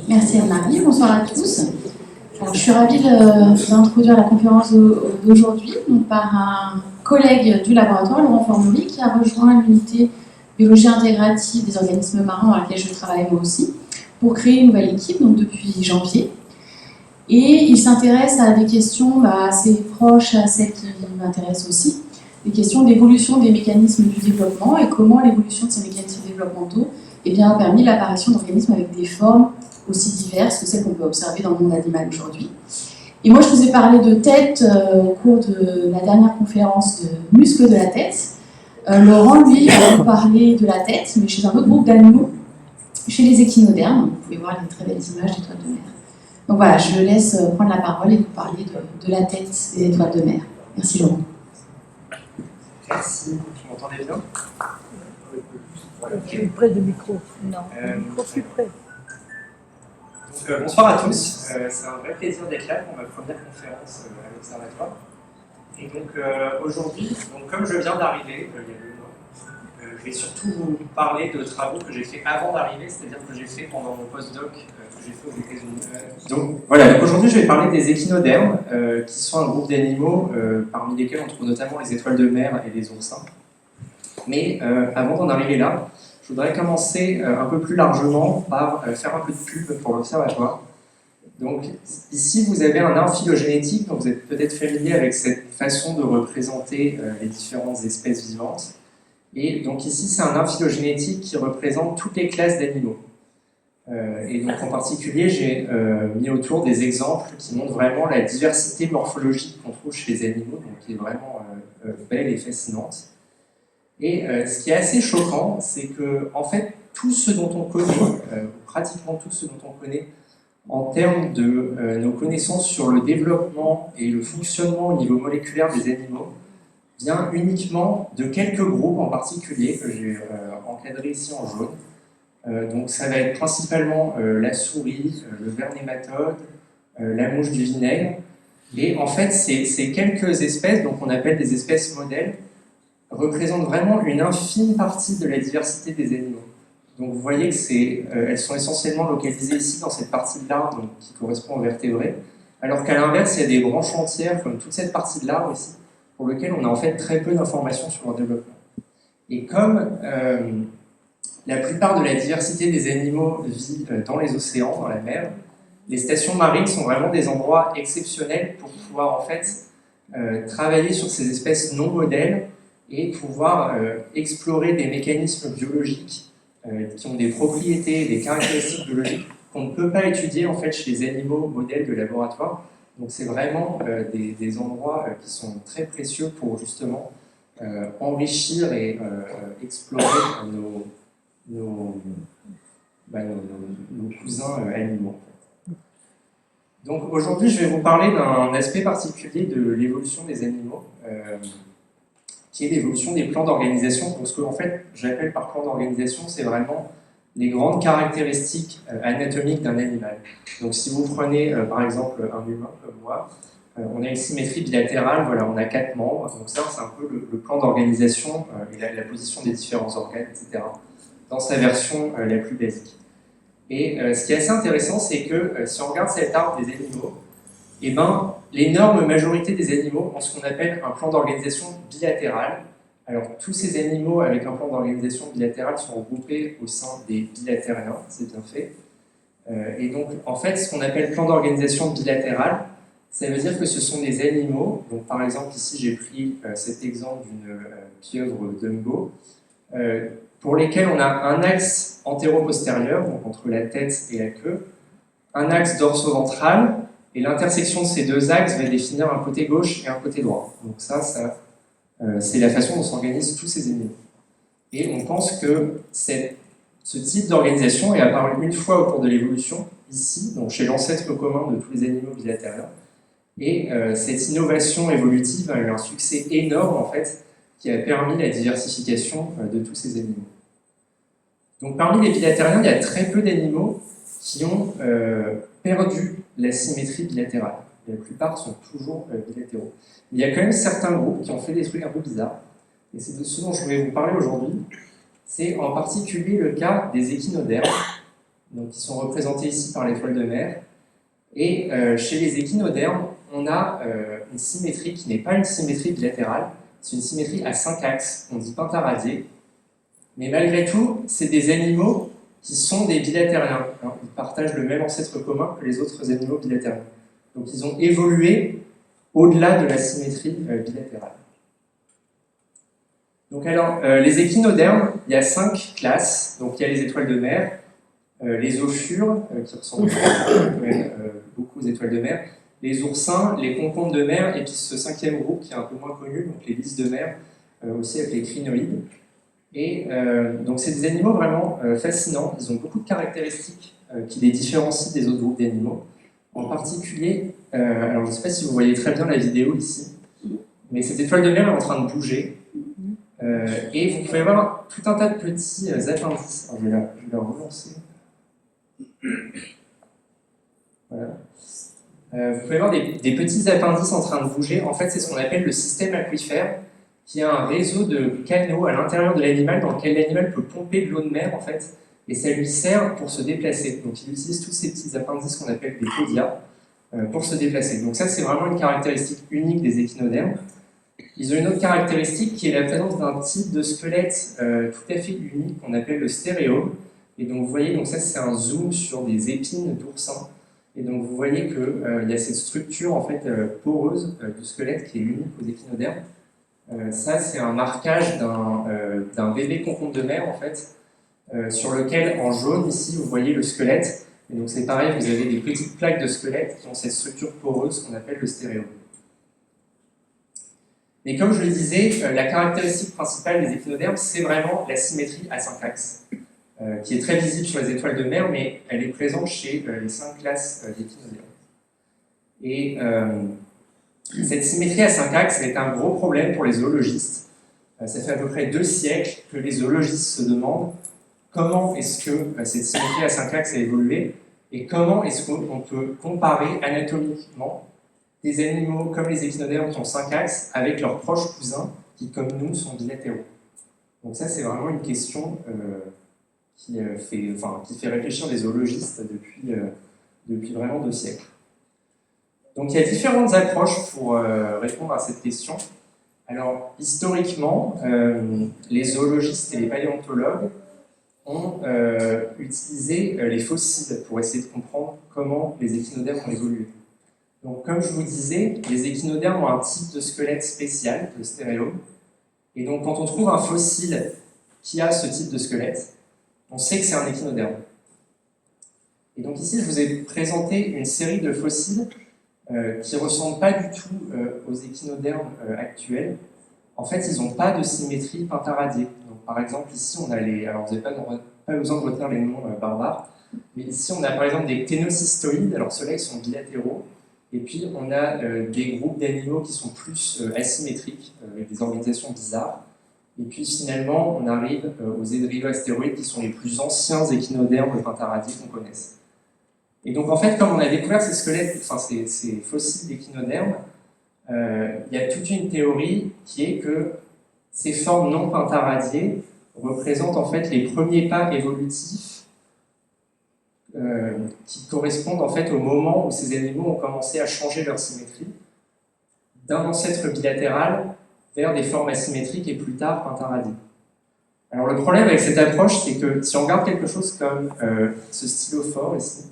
Merci Anne-Marie, bonsoir à tous. Alors, je suis ravie d'introduire la conférence d'aujourd'hui par un collègue du laboratoire, Laurent Formoli, qui a rejoint l'unité biologie intégrative des organismes marins dans laquelle je travaille moi aussi, pour créer une nouvelle équipe, donc depuis janvier. Et il s'intéresse à des questions assez proches à celles qui m'intéressent aussi, des questions d'évolution des mécanismes du développement et comment l'évolution de ces mécanismes développementaux a permis l'apparition d'organismes avec des formes aussi diverses que celles qu'on peut observer dans le monde animal aujourd'hui. Et moi, je vous ai parlé de tête au cours de la dernière conférence de muscles de la tête. Laurent, lui, va vous parler de la tête, mais chez un autre groupe d'animaux, chez les échinodermes. Vous pouvez voir les très belles images d'étoiles de mer. Donc voilà, je le laisse prendre la parole et vous parler de la tête des étoiles de mer. Merci Laurent. Merci, tu m'entendez bien? Plus près du micro. Non, micro plus près. Donc, bonsoir à tous, c'est un vrai plaisir d'être là pour ma première conférence à l'Observatoire. Et donc aujourd'hui, comme je viens d'arriver il y a 2 mois, je vais surtout vous parler de travaux que j'ai fait avant d'arriver, c'est-à-dire que j'ai fait pendant mon postdoc que j'ai fait aux États-Unis. Donc voilà, aujourd'hui je vais parler des échinodermes, qui sont un groupe d'animaux parmi lesquels on trouve notamment les étoiles de mer et les oursins. Mais avant d'en arriver là, je voudrais commencer un peu plus largement par faire un peu de pub pour l'Observatoire. Donc ici, vous avez un arbre phylogénétique, donc vous êtes peut-être familier avec cette façon de représenter les différentes espèces vivantes. Et donc ici, c'est un arbre phylogénétique qui représente toutes les classes d'animaux. Et donc en particulier, j'ai mis autour des exemples qui montrent vraiment la diversité morphologique qu'on trouve chez les animaux, donc qui est vraiment belle et fascinante. Et ce qui est assez choquant, c'est que, en fait, tout ce dont on connaît, pratiquement tout ce dont on connaît, en termes de nos connaissances sur le développement et le fonctionnement au niveau moléculaire des animaux, vient uniquement de quelques groupes en particulier que j'ai encadrés ici en jaune. Donc ça va être principalement la souris, le ver nématode, la mouche du vinaigre. Et en fait, ces quelques espèces, donc on appelle des espèces modèles, représentent vraiment une infime partie de la diversité des animaux. Donc vous voyez que elles sont essentiellement localisées ici, dans cette partie de l'arbre qui correspond aux vertébrés, alors qu'à l'inverse, il y a des branches entières, comme toute cette partie de l'arbre ici, pour lesquelles on a en fait très peu d'informations sur leur développement. Et comme la plupart de la diversité des animaux vit dans les océans, dans la mer, les stations marines sont vraiment des endroits exceptionnels pour pouvoir en fait travailler sur ces espèces non modèles et pouvoir explorer des mécanismes biologiques qui ont des propriétés et des caractéristiques biologiques qu'on ne peut pas étudier en fait chez les animaux modèles de laboratoire. Donc c'est vraiment des endroits qui sont très précieux pour justement enrichir et explorer nos cousins animaux. Donc aujourd'hui je vais vous parler d'un aspect particulier de l'évolution des animaux, qui est l'évolution des plans d'organisation. Donc ce que en fait, j'appelle par plan d'organisation, c'est vraiment les grandes caractéristiques anatomiques d'un animal. Donc si vous prenez par exemple un humain comme moi, on a une symétrie bilatérale, voilà, on a 4 membres, donc ça c'est un peu le plan d'organisation et la position des différents organes, etc., dans sa version la plus basique. Et ce qui est assez intéressant, c'est que si on regarde cet arbre des animaux, eh ben, l'énorme majorité des animaux ont ce qu'on appelle un plan d'organisation bilatéral. Alors, tous ces animaux avec un plan d'organisation bilatéral sont regroupés au sein des bilatériens, c'est bien fait. Et donc, en fait, ce qu'on appelle plan d'organisation bilatéral, ça veut dire que ce sont des animaux, donc par exemple, ici j'ai pris cet exemple d'une pieuvre Dumbo, pour lesquels on a un axe antéro-postérieur, donc entre la tête et la queue, un axe dorso-ventral, et l'intersection de ces 2 axes va définir un côté gauche et un côté droit. Donc ça c'est la façon dont s'organisent tous ces animaux. Et on pense que ce type d'organisation est apparu une fois au cours de l'évolution, ici, donc chez l'ancêtre commun de tous les animaux bilatériens. Et cette innovation évolutive a eu un succès énorme, en fait, qui a permis la diversification de tous ces animaux. Donc parmi les bilatériens, il y a très peu d'animaux qui ont perdu la symétrie bilatérale. La plupart sont toujours bilatéraux. Mais il y a quand même certains groupes qui ont fait des trucs un peu bizarres. Et c'est de ce dont je voulais vous parler aujourd'hui. C'est en particulier le cas des échinodermes. donc qui sont représentés ici par l'étoile de mer. Et chez les échinodermes, on a une symétrie qui n'est pas une symétrie bilatérale, c'est une symétrie à 5 axes, on dit pentaradiée. Mais malgré tout, c'est des animaux qui sont des bilatériens. Hein. Ils partagent le même ancêtre commun que les autres animaux bilatériens. Donc ils ont évolué au-delà de la symétrie bilatérale. Donc alors, les échinodermes, il y a 5 classes. Donc il y a les étoiles de mer, les ophures, qui ressemblent beaucoup aux étoiles de mer, les oursins, les concombres de mer, et puis ce 5e groupe qui est un peu moins connu, donc les lys de mer, aussi avec les crinoïdes. Et donc c'est des animaux vraiment fascinants, ils ont beaucoup de caractéristiques qui les différencient des autres groupes d'animaux. En particulier, alors je ne sais pas si vous voyez très bien la vidéo ici, mais cette étoile de mer est en train de bouger. Et vous pouvez voir tout un tas de petits appendices. Alors, je vais la relancer. Voilà. Vous pouvez voir des petits appendices en train de bouger. En fait, c'est ce qu'on appelle le système aquifère, qui a un réseau de canaux à l'intérieur de l'animal dans lequel l'animal peut pomper de l'eau de mer, en fait, et ça lui sert pour se déplacer. Donc, il utilise tous ces petits appendices qu'on appelle des podia pour se déplacer. Donc, ça, c'est vraiment une caractéristique unique des échinodermes. Ils ont une autre caractéristique qui est la présence d'un type de squelette tout à fait unique qu'on appelle le stéréome. Et donc, vous voyez, donc ça, c'est un zoom sur des épines d'oursin. Et donc, vous voyez qu'il y a cette structure, en fait, poreuse du squelette qui est unique aux échinodermes. Ça, c'est un marquage d'un bébé concombre de mer, en fait, sur lequel, en jaune, ici, vous voyez le squelette. Et donc, c'est pareil, vous avez des petites plaques de squelette qui ont cette structure poreuse qu'on appelle le stéréome. Et comme je le disais, la caractéristique principale des échinodermes, c'est vraiment la symétrie à 5 axes, qui est très visible sur les étoiles de mer, mais elle est présente chez les 5 classes d'échinodermes. Et cette symétrie à 5 axes est un gros problème pour les zoologistes. Ça fait à peu près 2 siècles que les zoologistes se demandent comment est-ce que cette symétrie à 5 axes a évolué et comment est-ce qu'on peut comparer anatomiquement des animaux comme les échinodermes qui ont 5 axes avec leurs proches cousins qui, comme nous, sont bilatéraux. Donc ça, c'est vraiment une question qui fait réfléchir les zoologistes depuis vraiment 2 siècles. Donc il y a différentes approches pour répondre à cette question. Alors, historiquement, les zoologistes et les paléontologues ont utilisé les fossiles pour essayer de comprendre comment les échinodermes ont évolué. Donc, comme je vous disais, les échinodermes ont un type de squelette spécial, le stéréome. Et donc, quand on trouve un fossile qui a ce type de squelette, on sait que c'est un échinoderme. Et donc ici, je vous ai présenté une série de fossiles qui ne ressemblent pas du tout aux échinodermes actuels. En fait, ils n'ont pas de symétrie pentaradiée. Donc, par exemple, ici, on a les... Alors, vous n'avez pas besoin de retenir les noms barbares, mais ici, on a par exemple des cténocystoïdes. Alors, ceux-là, ils sont bilatéraux. Et puis, on a des groupes d'animaux qui sont plus asymétriques, avec des organisations bizarres. Et puis, finalement, on arrive aux édriloastéroïdes, qui sont les plus anciens échinodermes pentaradiés qu'on connaisse. Et donc, en fait, comme on a découvert ces squelettes, enfin, ces fossiles d'échinodermes, il y a toute une théorie qui est que ces formes non pentaradiées représentent en fait les premiers pas évolutifs qui correspondent en fait au moment où ces animaux ont commencé à changer leur symétrie d'un ancêtre bilatéral vers des formes asymétriques et plus tard pentaradiées. Alors le problème avec cette approche, c'est que si on regarde quelque chose comme ce stylophore ici,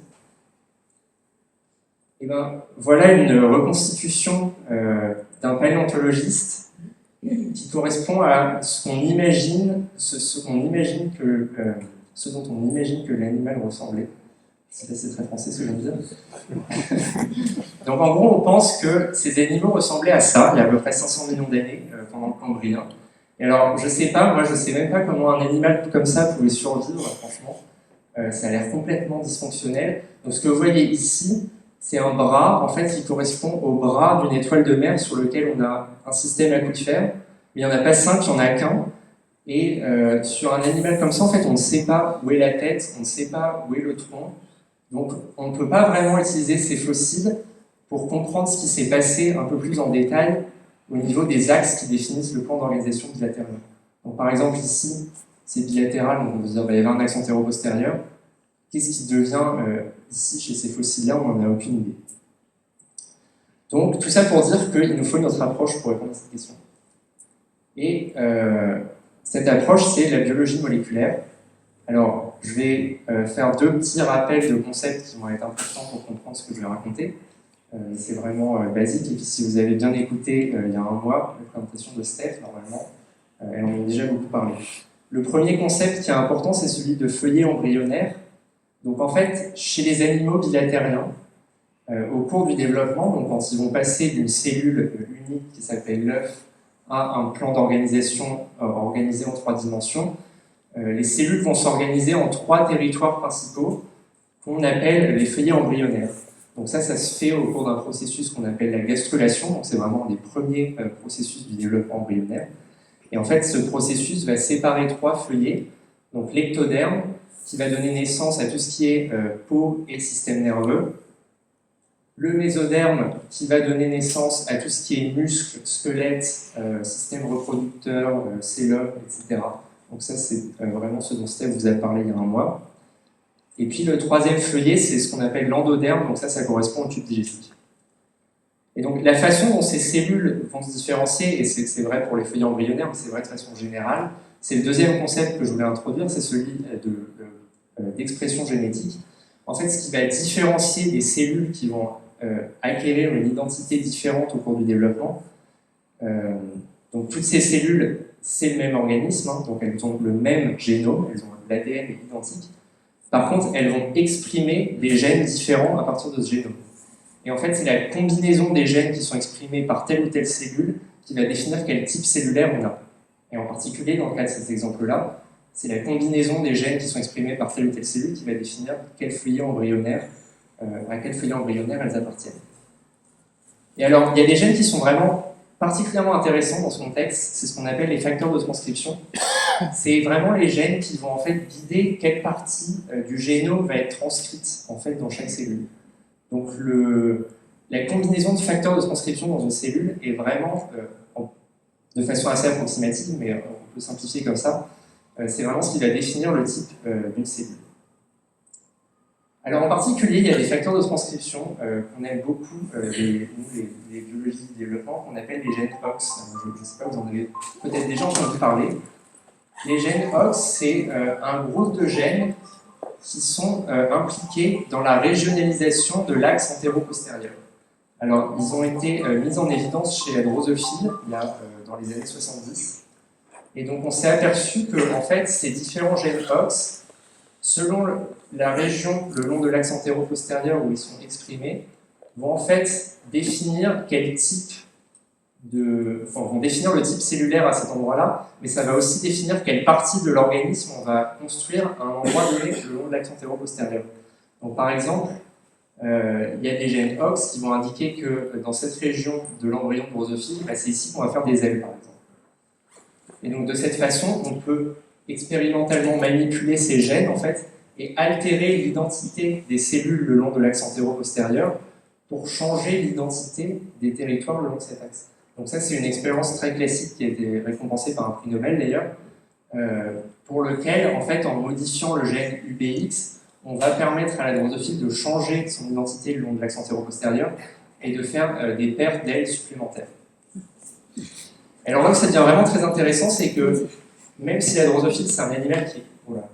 et ben, voilà une reconstitution d'un paléontologiste qui correspond à ce qu'on imagine, ce dont on imagine que l'animal ressemblait. Je ne sais pas si c'est très français ce que je viens de dire. Donc en gros, on pense que ces animaux ressemblaient à ça, il y a à peu près 500 millions d'années, pendant le Cambrien. Et alors, je sais pas, moi je sais même pas comment un animal comme ça pouvait survivre, franchement. Ça a l'air complètement dysfonctionnel. Donc ce que vous voyez ici, c'est un bras, en fait, qui correspond au bras d'une étoile de mer sur lequel on a un système aquifère. Mais il n'y en a pas 5, il n'y en a qu'un. Et sur un animal comme ça, en fait, on ne sait pas où est la tête, on ne sait pas où est le tronc. Donc, on ne peut pas vraiment utiliser ces fossiles pour comprendre ce qui s'est passé un peu plus en détail au niveau des axes qui définissent le plan d'organisation bilatéral. Donc, par exemple, ici, c'est bilatéral, donc on peut dire qu'il y avait un axe antéro-postérieur. qu'est-ce qui devient ici chez ces fossiles-là, on n'en a aucune idée. Donc tout ça pour dire qu'il nous faut une autre approche pour répondre à cette question. Et cette approche, c'est la biologie moléculaire. Alors, je vais faire deux petits rappels de concepts qui vont être importants pour comprendre ce que je vais raconter. C'est vraiment basique. Et puis, si vous avez bien écouté il y a un mois, la présentation de Steph, normalement, elle en a déjà beaucoup parlé. Le premier concept qui est important, c'est celui de feuillet embryonnaire. Donc, en fait, chez les animaux bilatériens, au cours du développement, donc quand ils vont passer d'une cellule unique qui s'appelle l'œuf à un plan d'organisation organisé en 3 dimensions, les cellules vont s'organiser en 3 territoires principaux qu'on appelle les feuillets embryonnaires. Donc ça se fait au cours d'un processus qu'on appelle la gastrulation, donc c'est vraiment un des premiers processus du développement embryonnaire. Et en fait, ce processus va séparer 3 feuillets, donc l'ectoderme, qui va donner naissance à tout ce qui est peau et système nerveux, le mésoderme, qui va donner naissance à tout ce qui est muscles, squelette, système reproducteur, cellule, etc. Donc ça, c'est vraiment ce dont Steph vous a parlé il y a un mois. Et puis le 3e feuillet, c'est ce qu'on appelle l'endoderme, donc ça correspond au tube digestif. Et donc la façon dont ces cellules vont se différencier, et c'est vrai pour les feuillets embryonnaires, mais c'est vrai de façon générale, c'est le 2e concept que je voulais introduire, c'est celui d'expression génétique. En fait, ce qui va différencier des cellules qui vont acquérir une identité différente au cours du développement, donc toutes ces cellules, c'est le même organisme, hein, donc elles ont le même génome, elles ont l'ADN identique. Par contre, elles vont exprimer des gènes différents à partir de ce génome. Et en fait, c'est la combinaison des gènes qui sont exprimés par telle ou telle cellule qui va définir quel type cellulaire on a. Et en particulier, dans le cas de cet exemple-là, c'est la combinaison des gènes qui sont exprimés par telle ou telle cellule qui va définir quel feuillet embryonnaire, à quel feuillet embryonnaire elles appartiennent. Et alors, il y a des gènes qui sont vraiment particulièrement intéressant dans ce contexte, c'est ce qu'on appelle les facteurs de transcription. C'est vraiment les gènes qui vont en fait guider quelle partie du génome va être transcrite en fait dans chaque cellule. Donc la combinaison de facteurs de transcription dans une cellule est vraiment, de façon assez approximative, mais on peut simplifier comme ça, c'est vraiment ce qui va définir le type d'une cellule. Alors en particulier, il y a des facteurs de transcription qu'on aime beaucoup, les biologies de développement, qu'on appelle les gènes OX. Je ne sais pas, vous en avez peut-être déjà entendu parler. Les gènes OX, c'est un groupe de gènes qui sont impliqués dans la régionalisation de l'axe antéro-postérieur. Alors, ils ont été mis en évidence chez la drosophile, dans les années 70. Et donc, on s'est aperçu que, en fait, ces différents gènes OX, selon la région le long de l'axe antéro-postérieur où ils sont exprimés, vont en fait définir vont définir le type cellulaire à cet endroit-là, mais ça va aussi définir quelle partie de l'organisme on va construire à un endroit donné le long de l'axe antéro-postérieur. Donc par exemple, il y a des gènes OX qui vont indiquer que dans cette région de l'embryon drosophile, c'est ici qu'on va faire des ailes par exemple. Et donc de cette façon, on peut expérimentalement manipuler ces gènes en fait et altérer l'identité des cellules le long de l'axe antéro-postérieur pour changer l'identité des territoires le long de cet axe. Donc ça, c'est une expérience très classique qui a été récompensée par un prix Nobel d'ailleurs, pour lequel, en fait, en modifiant le gène UBX, on va permettre à la drosophile de changer son identité le long de l'axe antéro-postérieur et de faire des paires d'ailes supplémentaires. Alors là où ça devient vraiment très intéressant, c'est que même si la drosophile, c'est un animal qui est... Voilà.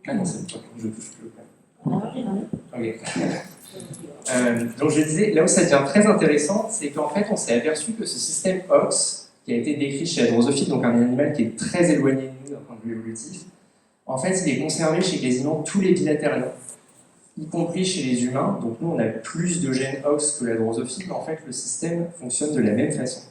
Ah non, c'est pas je touche plus au plat. Okay. Donc je disais, là où ça devient très intéressant, c'est qu'en fait on s'est aperçu que ce système OX, qui a été décrit chez la drosophile, donc un animal qui est très éloigné de nous d'un point de vue évolutif, en fait il est conservé chez quasiment tous les bilatériens, y compris chez les humains. Donc nous on a plus de gènes OX que la drosophile, mais en fait le système fonctionne de la même façon.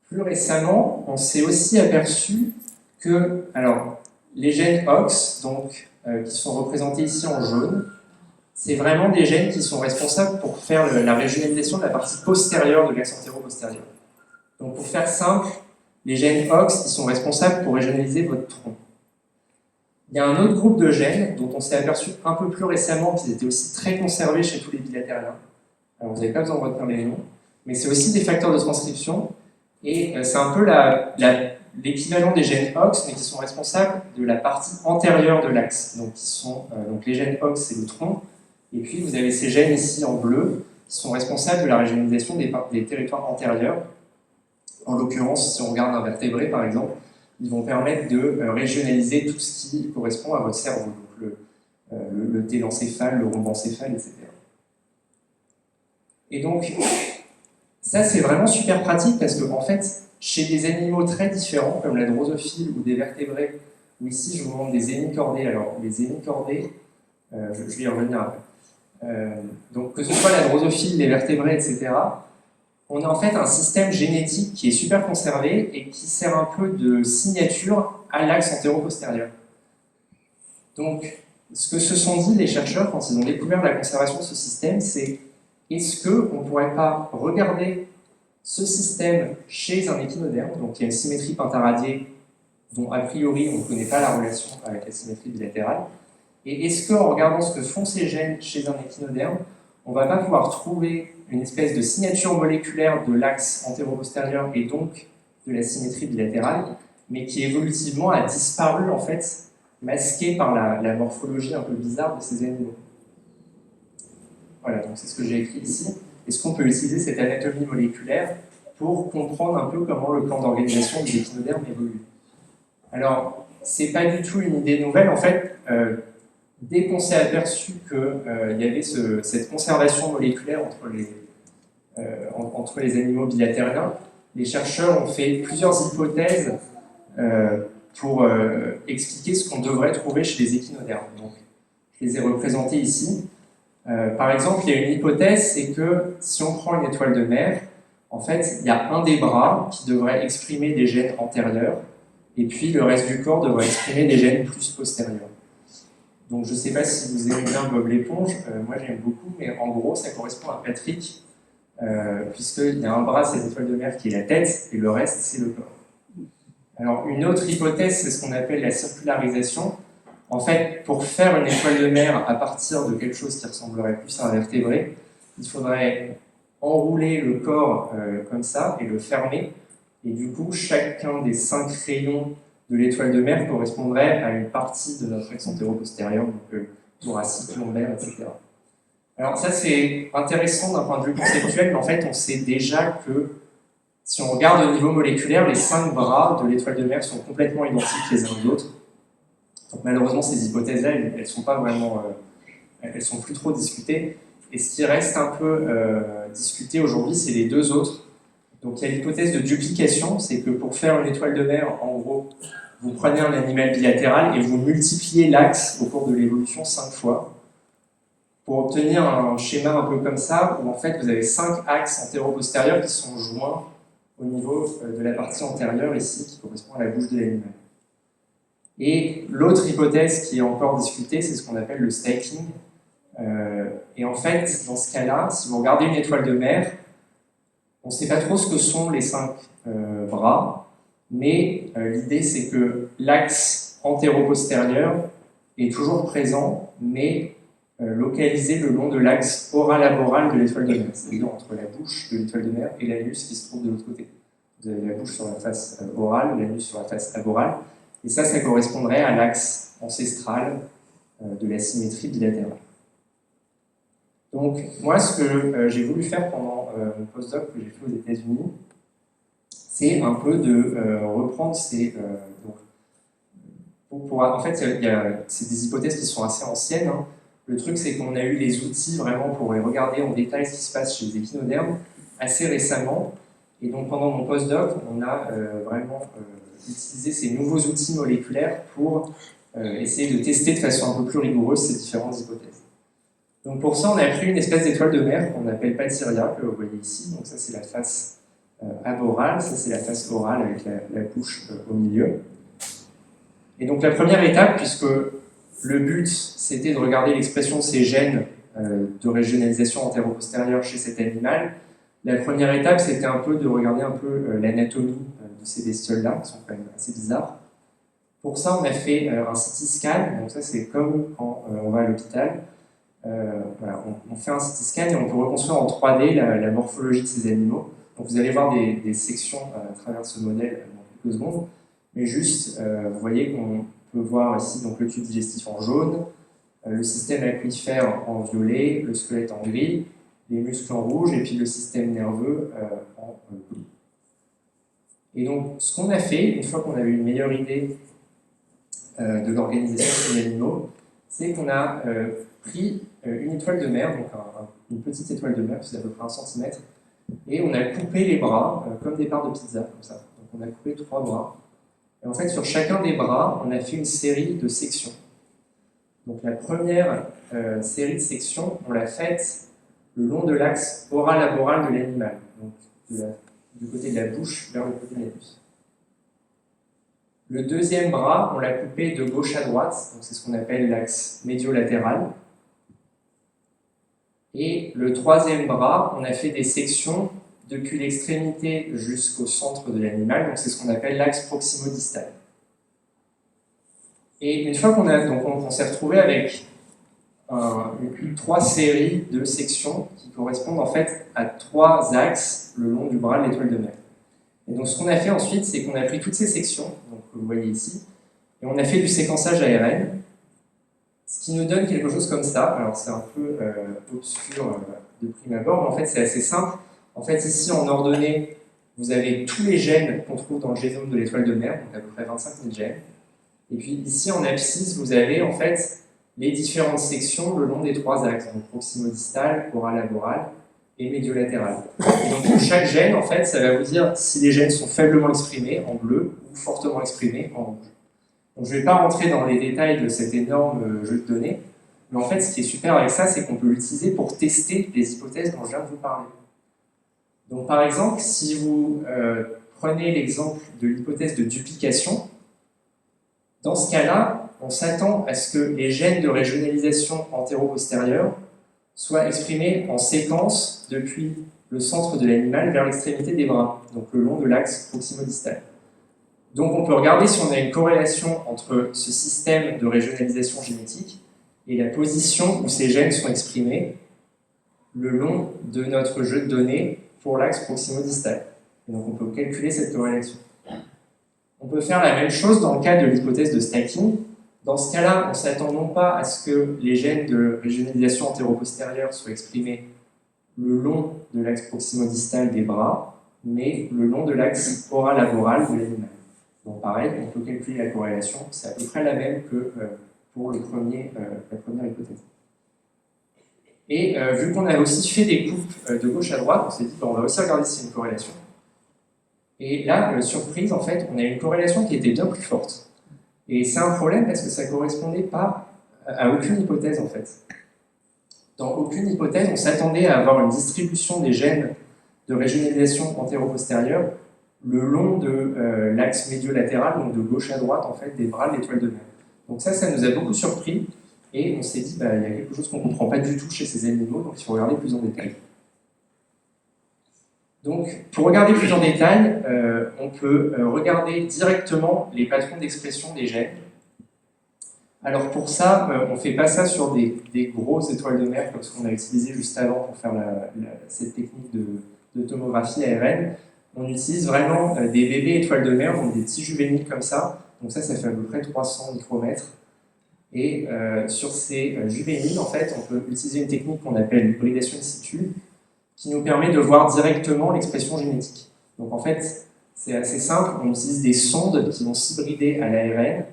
Plus récemment, on s'est aussi aperçu que, alors, les gènes OX, donc, qui sont représentés ici en jaune, c'est vraiment des gènes qui sont responsables pour faire la régionalisation de la partie postérieure de l'axe antéro-postérieur. Donc pour faire simple, les gènes OX qui sont responsables pour régionaliser votre tronc. Il y a un autre groupe de gènes dont on s'est aperçu un peu plus récemment qu'ils étaient aussi très conservés chez tous les bilatériens. Alors vous n'avez pas besoin de retenir les noms, mais c'est aussi des facteurs de transcription Et c'est un peu l'équivalent des gènes OX, mais qui sont responsables de la partie antérieure de l'axe. Donc les gènes OX, c'est le tronc, et puis vous avez ces gènes ici en bleu, qui sont responsables de la régionalisation des territoires antérieurs. En l'occurrence, si on regarde un vertébré, par exemple, ils vont permettre de régionaliser tout ce qui correspond à votre cerveau, donc le télencéphale, le rhombencéphale, etc. Et donc, ça c'est vraiment super pratique parce que, en fait, chez des animaux très différents, comme la drosophile ou des vertébrés, ou ici je vous montre des hémicordés, alors les hémicordés, je vais y revenir après. Donc, que ce soit la drosophile, les vertébrés, etc., on a en fait un système génétique qui est super conservé et qui sert un peu de signature à l'axe antéro-postérieur. Donc, ce que se sont dit les chercheurs quand ils ont découvert la conservation de ce système, c'est est-ce qu'on ne pourrait pas regarder ce système chez un échinoderme, donc il y a une symétrie pentaradiée dont a priori on ne connaît pas la relation avec la symétrie bilatérale, et est-ce qu'en regardant ce que font ces gènes chez un échinoderme, on ne va pas pouvoir trouver une espèce de signature moléculaire de l'axe antéro-postérieur et donc de la symétrie bilatérale, mais qui évolutivement a disparu en fait, masquée par la morphologie un peu bizarre de ces animaux. Voilà, donc c'est ce que j'ai écrit ici. Est-ce qu'on peut utiliser cette anatomie moléculaire pour comprendre un peu comment le plan d'organisation des échinodermes évolue? Alors, c'est pas du tout une idée nouvelle. En fait, dès qu'on s'est aperçu qu'il y avait cette conservation moléculaire entre les animaux bilatériens, les chercheurs ont fait plusieurs hypothèses pour expliquer ce qu'on devrait trouver chez les échinodermes. Donc, je les ai représentées ici. Par exemple, il y a une hypothèse, c'est que si on prend une étoile de mer, en fait, il y a un des bras qui devrait exprimer des gènes antérieurs, et puis le reste du corps devrait exprimer des gènes plus postérieurs. Donc je ne sais pas si vous aimez bien Bob l'éponge, moi j'aime beaucoup, mais en gros ça correspond à Patrick, puisqu'il y a un bras, c'est l'étoile de mer qui est la tête, et le reste c'est le corps. Alors une autre hypothèse, c'est ce qu'on appelle la circularisation. En fait, pour faire une étoile de mer à partir de quelque chose qui ressemblerait plus à un vertébré, il faudrait enrouler le corps comme ça et le fermer. Et du coup, chacun des 5 rayons de l'étoile de mer correspondrait à une partie de notre axe antéro-postérieur, donc thoracique, lombaire, etc. Alors ça, c'est intéressant d'un point de vue conceptuel, mais en fait, on sait déjà que si on regarde au niveau moléculaire, les 5 bras de l'étoile de mer sont complètement identiques les uns aux autres. Donc malheureusement, ces hypothèses-là, elles sont pas vraiment, elles sont plus trop discutées. Et ce qui reste un peu discuté aujourd'hui, c'est les deux autres. Donc il y a l'hypothèse de duplication, c'est que pour faire une étoile de mer, en gros, vous prenez un animal bilatéral et vous multipliez l'axe au cours de l'évolution 5 fois pour obtenir un schéma un peu comme ça, où en fait vous avez 5 axes antéro-postérieurs qui sont joints au niveau de la partie antérieure ici, qui correspond à la bouche de l'animal. Et l'autre hypothèse qui est encore discutée, c'est ce qu'on appelle le staking. Et en fait, dans ce cas-là, si vous regardez une étoile de mer, on ne sait pas trop ce que sont les 5 bras, mais l'idée c'est que l'axe antéro-postérieur est toujours présent, mais localisé le long de l'axe oral-aboral de l'étoile de mer, c'est-à-dire entre la bouche de l'étoile de mer et l'anus qui se trouve de l'autre côté. Vous avez la bouche sur la face orale, l'anus sur la face aborale, et ça correspondrait à l'axe ancestral de la symétrie bilatérale. Donc, moi, ce que j'ai voulu faire pendant mon postdoc que j'ai fait aux États-Unis, c'est un peu de reprendre ces. En fait, c'est des hypothèses qui sont assez anciennes. Hein. Le truc, c'est qu'on a eu les outils vraiment pour regarder en détail ce qui se passe chez les échinodermes assez récemment. Et donc, pendant mon postdoc, on a vraiment utilisé ces nouveaux outils moléculaires pour essayer de tester de façon un peu plus rigoureuse ces différentes hypothèses. Donc pour ça, on a pris une espèce d'étoile de mer qu'on appelle Patiria, que vous voyez ici. Donc ça, c'est la face aborale, ça, c'est la face orale avec la bouche au milieu. Et donc la première étape, puisque le but, c'était de regarder l'expression de ces gènes de régionalisation antéro-postérieure chez cet animal, la première étape, c'était un peu de regarder un peu l'anatomie de ces bestioles-là, qui sont quand même assez bizarres. Pour ça, on a fait un CT scan, donc ça, c'est comme quand on va à l'hôpital. Voilà, on fait un CT scan et on peut reconstruire en 3D la morphologie de ces animaux. Donc vous allez voir des sections à travers ce modèle dans quelques secondes, mais juste, vous voyez qu'on peut voir ici donc, le tube digestif en jaune, le système aquifère en violet, le squelette en gris, les muscles en rouge, et puis le système nerveux en bleu. Et donc, ce qu'on a fait, une fois qu'on avait une meilleure idée de l'organisation des animaux, c'est qu'on a pris une étoile de mer, donc une petite étoile de mer, qui fait à peu près 1 cm, et on a coupé les bras comme des parts de pizza, comme ça. Donc on a coupé 3 bras. Et en fait, sur chacun des bras, on a fait une série de sections. Donc la première série de sections, on l'a faite le long de l'axe oral-laboral de l'animal, donc du côté de la bouche vers le côté de l'anus. Le deuxième bras, on l'a coupé de gauche à droite, donc c'est ce qu'on appelle l'axe médiolatéral. Et le troisième bras, on a fait des sections depuis l'extrémité jusqu'au centre de l'animal, donc c'est ce qu'on appelle l'axe proximo-distal. Et une fois on s'est retrouvé avec 3 séries de sections qui correspondent en fait à 3 axes le long du bras de l'étoile de mer. Et donc ce qu'on a fait ensuite, c'est qu'on a pris toutes ces sections, donc que vous voyez ici, et on a fait du séquençage ARN, ce qui nous donne quelque chose comme ça. Alors c'est un peu obscur de prime abord, mais en fait c'est assez simple. En fait ici en ordonnée, vous avez tous les gènes qu'on trouve dans le génome de l'étoile de mer, donc à peu près 25 000 gènes. Et puis ici en abscisse, vous avez en fait les différentes sections le long des 3 axes, donc proximo-distal, oral-laboral et médiolatéral. Et donc pour chaque gène, en fait, ça va vous dire si les gènes sont faiblement exprimés en bleu ou fortement exprimés en rouge. Donc je ne vais pas rentrer dans les détails de cet énorme jeu de données, mais en fait ce qui est super avec ça, c'est qu'on peut l'utiliser pour tester les hypothèses dont je viens de vous parler. Donc par exemple, si vous prenez l'exemple de l'hypothèse de duplication, dans ce cas-là, on s'attend à ce que les gènes de régionalisation antéro-postérieure soient exprimés en séquence depuis le centre de l'animal vers l'extrémité des bras, donc le long de l'axe proximo-distal. Donc on peut regarder si on a une corrélation entre ce système de régionalisation génétique et la position où ces gènes sont exprimés le long de notre jeu de données pour l'axe proximo-distal. Et donc on peut calculer cette corrélation. On peut faire la même chose dans le cas de l'hypothèse de stacking. Dans ce cas-là, on s'attend non pas à ce que les gènes de régionalisation antéro-postérieure soient exprimés le long de l'axe proximo-distal des bras, mais le long de l'axe oral-laboral de l'animal. Donc pareil, on peut calculer la corrélation, c'est à peu près la même que pour la première hypothèse. Et vu qu'on a aussi fait des coupes de gauche à droite, on s'est dit on va aussi regarder si c'est une corrélation. Et là, surprise, en fait, on a une corrélation qui était bien plus forte. Et c'est un problème parce que ça ne correspondait pas à aucune hypothèse, en fait. Dans aucune hypothèse, on s'attendait à avoir une distribution des gènes de régionalisation antéro-postérieure le long de l'axe médiolatéral, donc de gauche à droite, en fait, des bras de l'étoile de mer. Donc ça nous a beaucoup surpris, et on s'est dit, il y a quelque chose qu'on ne comprend pas du tout chez ces animaux, donc il faut regarder plus en détail. Donc, pour regarder plus en détail, on peut regarder directement les patrons d'expression des gènes. Alors pour ça, on ne fait pas ça sur des grosses étoiles de mer comme ce qu'on a utilisé juste avant pour faire cette technique de tomographie ARN. On utilise vraiment des bébés étoiles de mer, donc des petits juvéniles comme ça. Donc ça fait à peu près 300 micromètres. Et sur ces juvéniles, en fait, on peut utiliser une technique qu'on appelle l'hybridation in situ, qui nous permet de voir directement l'expression génétique. Donc en fait, c'est assez simple, on utilise des sondes qui vont s'hybrider à l'ARN,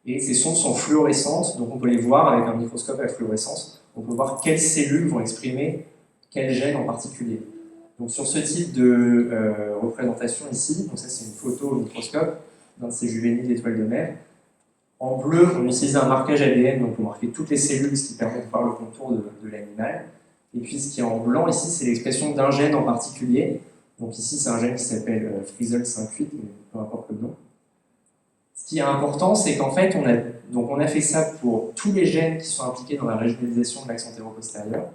et ces sondes sont fluorescentes, donc on peut les voir avec un microscope à fluorescence, on peut voir quelles cellules vont exprimer quel gène en particulier. Donc sur ce type de représentation ici, donc ça c'est une photo au microscope d'un de ces juvéniles d'étoiles de mer. En bleu, on utilise un marquage ADN, donc on marque toutes les cellules, ce qui permet de voir le contour de l'animal. Et puis ce qui est en blanc ici, c'est l'expression d'un gène en particulier. Donc ici, c'est un gène qui s'appelle Frizzle58, mais peu importe le nom. Ce qui est important, c'est qu'en fait, on a fait ça pour tous les gènes qui sont impliqués dans la régionalisation de l'axe antéro-postérieur.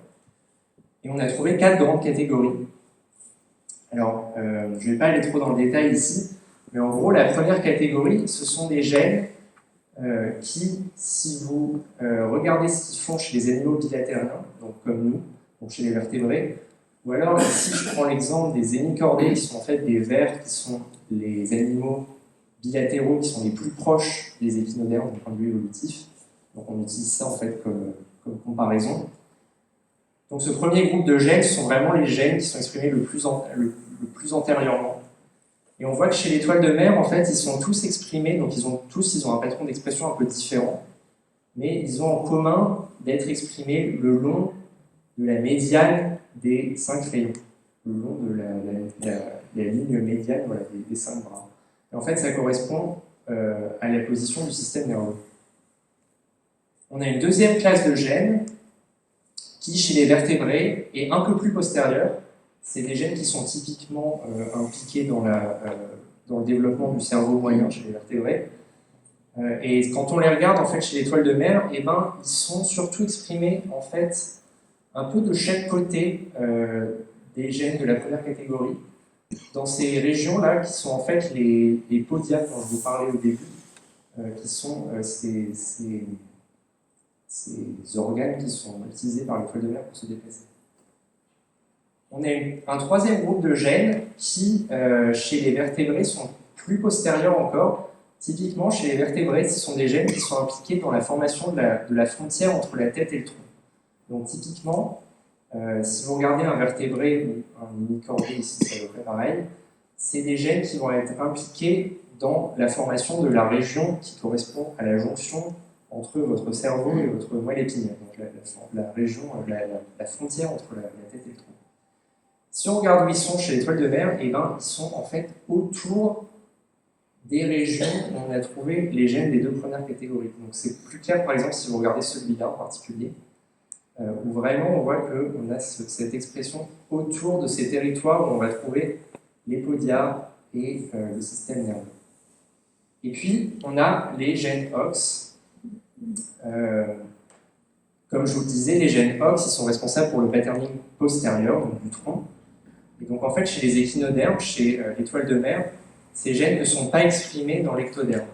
Et on a trouvé 4 grandes catégories. Alors, je ne vais pas aller trop dans le détail ici, mais en gros, la première catégorie, ce sont des gènes qui, si vous regardez ce qu'ils font chez les animaux bilatériens, donc comme nous, donc chez les vertébrés, Ou alors ici je prends l'exemple des hémicordés, qui sont en fait des vers qui sont les animaux bilatéraux qui sont les plus proches des échinodermes du point de vue évolutif. Donc on utilise ça en fait comme comparaison. Donc ce premier groupe de gènes sont vraiment les gènes qui sont exprimés le plus antérieurement. Et on voit que chez l'étoile de mer, en fait, ils sont tous exprimés, donc ils ont un patron d'expression un peu différent, mais ils ont en commun d'être exprimés le long de la médiane des 5 rayons, le long de la ligne médiane, voilà, des 5 bras. Et en fait, ça correspond à la position du système nerveux. On a une deuxième classe de gènes qui, chez les vertébrés, est un peu plus postérieure. C'est des gènes qui sont typiquement impliqués dans le développement du cerveau moyen chez les vertébrés. Et quand on les regarde en fait, chez l'étoile de mer, eh ben, ils sont surtout exprimés en fait, un peu de chaque côté des gènes de la première catégorie, dans ces régions-là qui sont en fait les podia dont je vous parlais au début, qui sont ces organes qui sont utilisés par l'étoile de mer pour se déplacer. On a un troisième groupe de gènes qui, chez les vertébrés, sont plus postérieurs encore. Typiquement, chez les vertébrés, ce sont des gènes qui sont impliqués dans la formation de la frontière entre la tête et le tronc. Donc typiquement, si vous regardez un vertébré ou un hémicordé, ici c'est à peu près pareil, c'est des gènes qui vont être impliqués dans la formation de la région qui correspond à la jonction entre votre cerveau et votre moelle épinière, donc la région, la frontière entre la tête et le tronc. Si on regarde où ils sont chez l'étoile de mer, eh ben, ils sont en fait autour des régions où on a trouvé les gènes des deux premières catégories. Donc c'est plus clair par exemple si vous regardez celui-là en particulier, où vraiment on voit qu'on a cette expression autour de ces territoires où on va trouver les podia et le système nerveux. Et puis on a les gènes OX. Comme je vous le disais, les gènes OX ils sont responsables pour le patterning postérieur, donc du tronc. Et donc en fait, chez les échinodermes, chez l'étoile de mer, ces gènes ne sont pas exprimés dans l'ectoderme.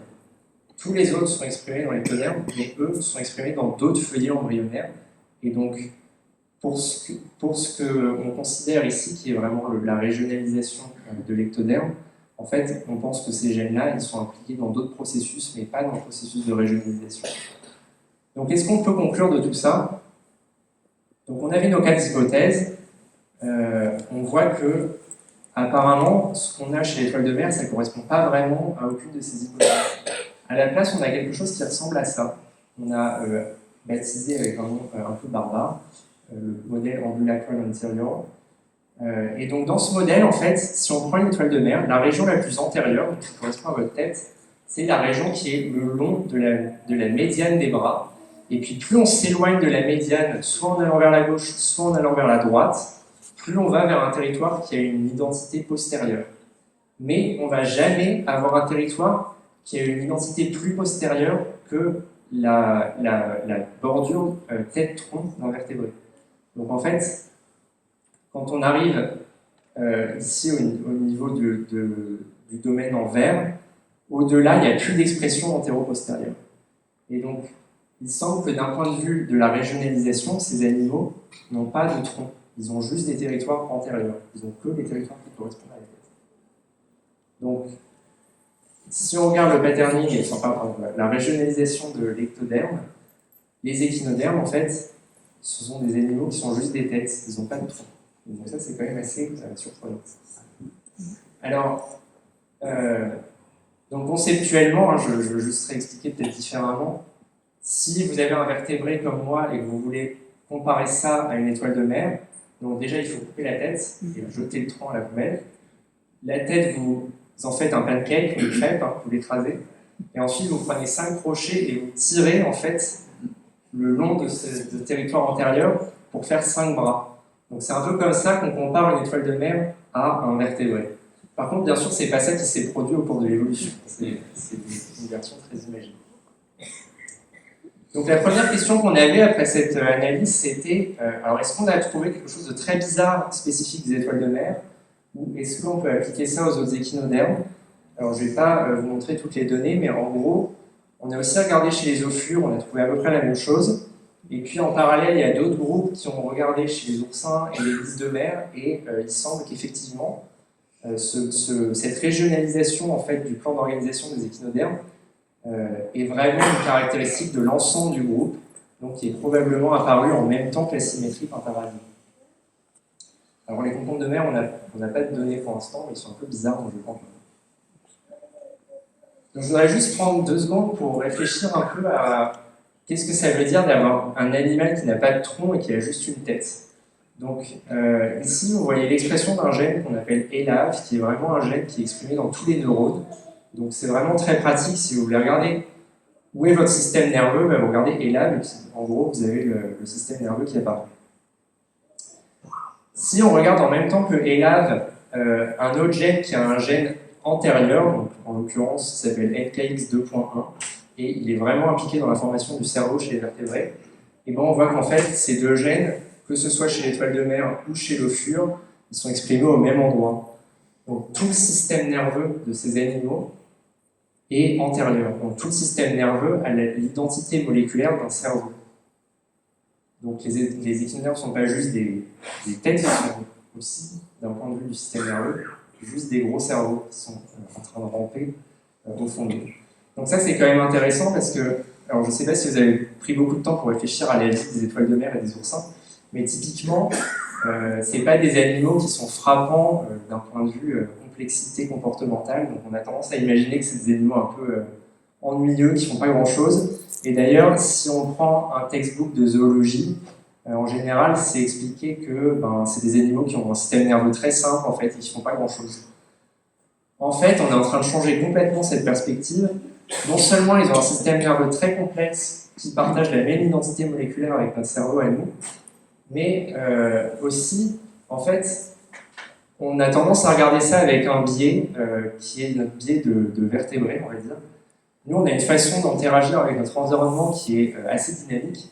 Tous les autres sont exprimés dans l'ectoderme, mais eux sont exprimés dans d'autres feuillets embryonnaires. Et donc, pour ce qu'on considère ici, qui est vraiment la régionalisation de l'ectoderme, en fait, on pense que ces gènes-là, ils sont impliqués dans d'autres processus, mais pas dans le processus de régionalisation. Donc, qu'est-ce qu'on peut conclure de tout ça? Donc, on avait nos 4 hypothèses. On voit que, apparemment, ce qu'on a chez l'étoile de mer, ça ne correspond pas vraiment à aucune de ces hypothèses. À la place, on a quelque chose qui ressemble à ça. On a baptisé avec un nom un peu barbare, le modèle ambulacral anterior. Et donc, dans ce modèle, en fait, si on prend une étoile de mer, la région la plus antérieure, qui correspond à votre tête, c'est la région qui est le long de la médiane des bras. Et puis, plus on s'éloigne de la médiane, soit en allant vers la gauche, soit en allant vers la droite, plus on va vers un territoire qui a une identité postérieure. Mais on ne va jamais avoir un territoire qui a une identité plus postérieure que la bordure tête-tronc d'un vertébré. Donc en fait, quand on arrive ici au niveau du domaine en vert, au-delà, il n'y a plus d'expression antéro-postérieure. Et donc, il semble que d'un point de vue de la régionalisation, ces animaux n'ont pas de tronc. Ils ont juste des territoires antérieurs. Ils n'ont que des territoires qui correspondent à la tête. Donc, si on regarde le patterning, la régionalisation de l'ectoderme, les échinodermes, en fait, ce sont des animaux qui sont juste des têtes. Ils n'ont pas de tronc. Donc ça, c'est quand même assez surprenant. Alors, donc conceptuellement, je vais juste réexpliquer peut-être différemment. Si vous avez un vertébré comme moi et que vous voulez comparer ça à une étoile de mer, donc déjà il faut couper la tête et jeter le tronc à la poubelle. La tête, vous en faites un pancake, une crêpe, vous l'écrasez. Et ensuite vous prenez 5 crochets et vous tirez en fait le long de ce territoire antérieur pour faire 5 bras. Donc c'est un peu comme ça qu'on compare une étoile de mer à un vertébré. Par contre, bien sûr, c'est pas ça qui s'est produit au cours de l'évolution. C'est une version très imaginée. Donc la première question qu'on avait après cette analyse, c'était alors est-ce qu'on a trouvé quelque chose de très bizarre spécifique des étoiles de mer, ou est-ce qu'on peut appliquer ça aux autres échinodermes? Alors je ne vais pas vous montrer toutes les données, mais en gros, on a aussi regardé chez les ophures, on a trouvé à peu près la même chose. Et puis en parallèle, il y a d'autres groupes qui ont regardé chez les oursins et les lises de mer, et il semble qu'effectivement, cette régionalisation en fait, du plan d'organisation des échinodermes est vraiment une caractéristique de l'ensemble du groupe, donc qui est probablement apparu en même temps que la symétrie pentaradienne. Alors les concombres de mer, on n'a pas de données pour l'instant, mais ils sont un peu bizarres, donc je pense. Donc je voudrais juste prendre 2 secondes pour réfléchir un peu à qu'est-ce que ça veut dire d'avoir un animal qui n'a pas de tronc et qui a juste une tête. Donc ici, vous voyez l'expression d'un gène qu'on appelle ELAV, qui est vraiment un gène qui est exprimé dans tous les neurones. Donc c'est vraiment très pratique si vous voulez regarder où est votre système nerveux, vous regardez ELAV, et puis, en gros, vous avez le système nerveux qui apparaît. Si on regarde en même temps que ELAV, un autre gène qui a un gène antérieur, donc en l'occurrence, il s'appelle NKX2.1, et il est vraiment impliqué dans la formation du cerveau chez les vertébrés, et ben on voit qu'en fait, ces 2 gènes, que ce soit chez l'étoile de mer ou chez l'ophur, ils sont exprimés au même endroit. Donc tout le système nerveux de ces animaux est antérieur. Donc tout le système nerveux a l'identité moléculaire d'un cerveau. Donc les échinodermes ne sont pas juste des têtes, ils sont aussi, d'un point de vue du système nerveux, juste des gros cerveaux qui sont en train de ramper au fond d'eux. Donc ça c'est quand même intéressant parce que, alors je ne sais pas si vous avez pris beaucoup de temps pour réfléchir à la vie des étoiles de mer et des oursins, mais typiquement, ce n'est pas des animaux qui sont frappants d'un point de vue complexité comportementale, donc on a tendance à imaginer que c'est des animaux un peu ennuyeux, qui ne font pas grand-chose. Et d'ailleurs, si on prend un textbook de zoologie, en général, c'est expliqué que c'est des animaux qui ont un système nerveux très simple en fait, et qui ne font pas grand-chose. En fait, on est en train de changer complètement cette perspective. Non seulement ils ont un système nerveux très complexe qui partage la même identité moléculaire avec notre cerveau à nous, mais aussi, en fait, on a tendance à regarder ça avec un biais qui est notre biais de vertébrés, on va dire. Nous, on a une façon d'interagir avec notre environnement qui est assez dynamique,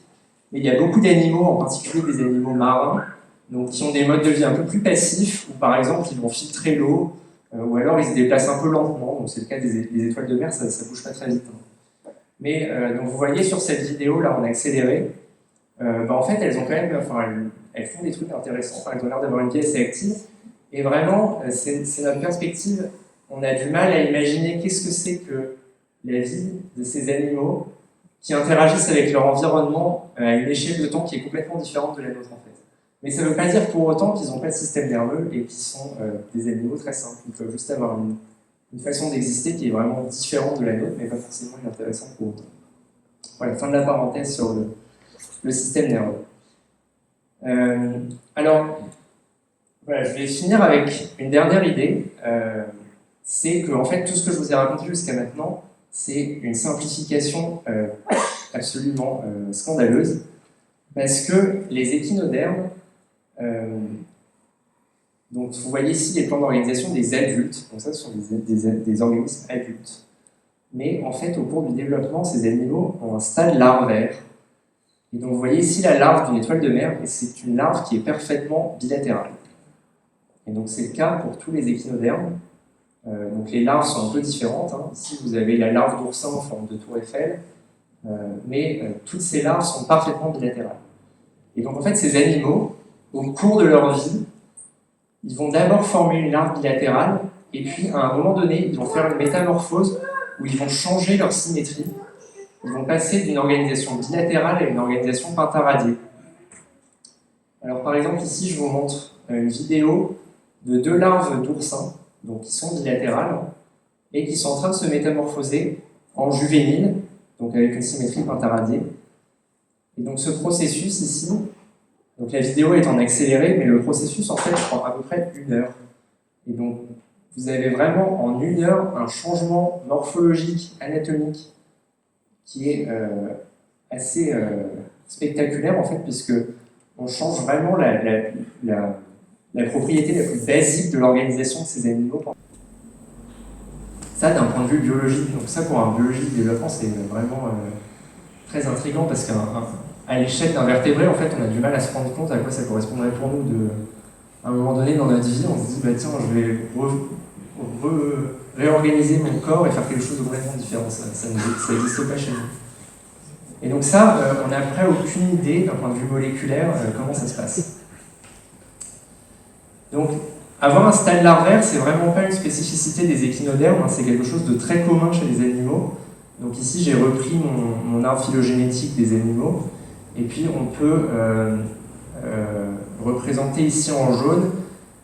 mais il y a beaucoup d'animaux, en particulier des animaux marins, donc, qui ont des modes de vie un peu plus passifs, où par exemple, ils vont filtrer l'eau, ou alors ils se déplacent un peu lentement, donc c'est le cas des étoiles de mer, ça ne bouge pas très vite. Mais donc vous voyez sur cette vidéo, là, on a accéléré, en fait, elles ont quand même, elles font des trucs intéressants, elles ont l'air d'avoir une vie assez active, et vraiment, c'est notre perspective, on a du mal à imaginer qu'est-ce que c'est que la vie de ces animaux qui interagissent avec leur environnement à une échelle de temps qui est complètement différente de la nôtre en fait. Mais ça ne veut pas dire pour autant qu'ils n'ont pas de système nerveux et qu'ils sont des animaux très simples. Ils peuvent juste avoir une façon d'exister qui est vraiment différente de la nôtre, mais pas forcément inintéressante pour autant. Voilà, fin de la parenthèse sur le système nerveux. Alors, voilà, je vais finir avec une dernière idée. C'est que en fait, tout ce que je vous ai raconté jusqu'à maintenant, c'est une simplification absolument scandaleuse, parce que les échinodermes, donc vous voyez ici les plans d'organisation des adultes, donc ça ce sont des organismes adultes, mais en fait au cours du développement, ces animaux ont un stade larvaire, et donc vous voyez ici la larve d'une étoile de mer, et c'est une larve qui est parfaitement bilatérale. Et donc c'est le cas pour tous les échinodermes. Donc les larves sont un peu différentes. Ici, vous avez la larve d'oursin en forme de tour Eiffel, mais toutes ces larves sont parfaitement bilatérales. Et donc en fait, ces animaux, au cours de leur vie, ils vont d'abord former une larve bilatérale, et puis à un moment donné, ils vont faire une métamorphose où ils vont changer leur symétrie. Ils vont passer d'une organisation bilatérale à une organisation pentaradiée. Alors par exemple, ici, je vous montre une vidéo de 2 larves d'oursin, donc qui sont bilatérales, et qui sont en train de se métamorphoser en juvéniles, donc avec une symétrie pentaradiée. Et donc ce processus ici, donc la vidéo est en accéléré, mais le processus en fait prend à peu près 1 heure. Et donc vous avez vraiment en 1 heure un changement morphologique, anatomique, qui est assez spectaculaire en fait, puisque on change vraiment la propriété la plus basique de l'organisation de ces animaux. Ça, d'un point de vue biologique, donc ça pour un biologique de développement, c'est vraiment très intriguant parce qu'à l'échelle d'un vertébré, en fait, on a du mal à se rendre compte à quoi ça correspondrait pour nous. À un moment donné dans notre vie, on se dit, tiens, je vais réorganiser mon corps et faire quelque chose de complètement différent. Ça n'existe pas chez nous. Et donc ça, on n'a après aucune idée, d'un point de vue moléculaire, comment ça se passe. Donc, avoir un stade larvaire, c'est vraiment pas une spécificité des échinodermes, hein, c'est quelque chose de très commun chez les animaux. Donc ici, j'ai repris mon arbre phylogénétique des animaux, et puis on peut représenter ici en jaune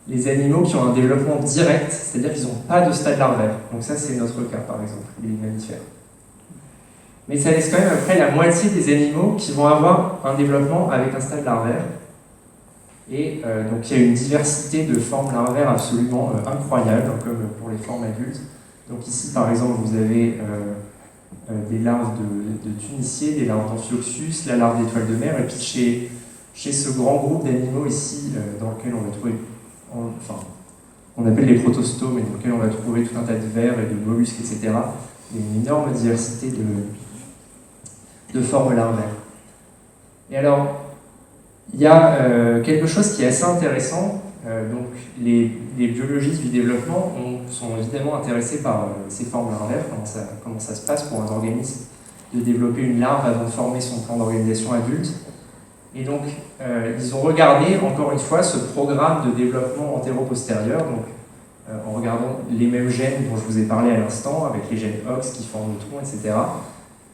les animaux qui ont un développement direct, c'est-à-dire qu'ils n'ont pas de stade larvaire. Donc ça, c'est notre cas, par exemple, les mammifères. Mais ça laisse quand même après la moitié des animaux qui vont avoir un développement avec un stade larvaire. Et donc il y a une diversité de formes larvaires absolument incroyable, hein, comme pour les formes adultes. Donc ici, par exemple, vous avez des larves de tuniciers, des larves d'amphioxus, la larve d'étoile de mer, et puis chez ce grand groupe d'animaux ici, dans lequel on va trouver, on appelle les protostomes, et dans lequel on va trouver tout un tas de vers et de mollusques, etc. Il y a une énorme diversité de formes larvaires. Et alors, il y a quelque chose qui est assez intéressant. Donc, les biologistes du développement sont évidemment intéressés par ces formes larvaires, comment ça se passe pour un organisme de développer une larve avant de former son plan d'organisation adulte. Et donc, ils ont regardé, encore une fois, ce programme de développement antéro-postérieur, donc en regardant les mêmes gènes dont je vous ai parlé à l'instant, avec les gènes OX qui forment le tronc, etc.,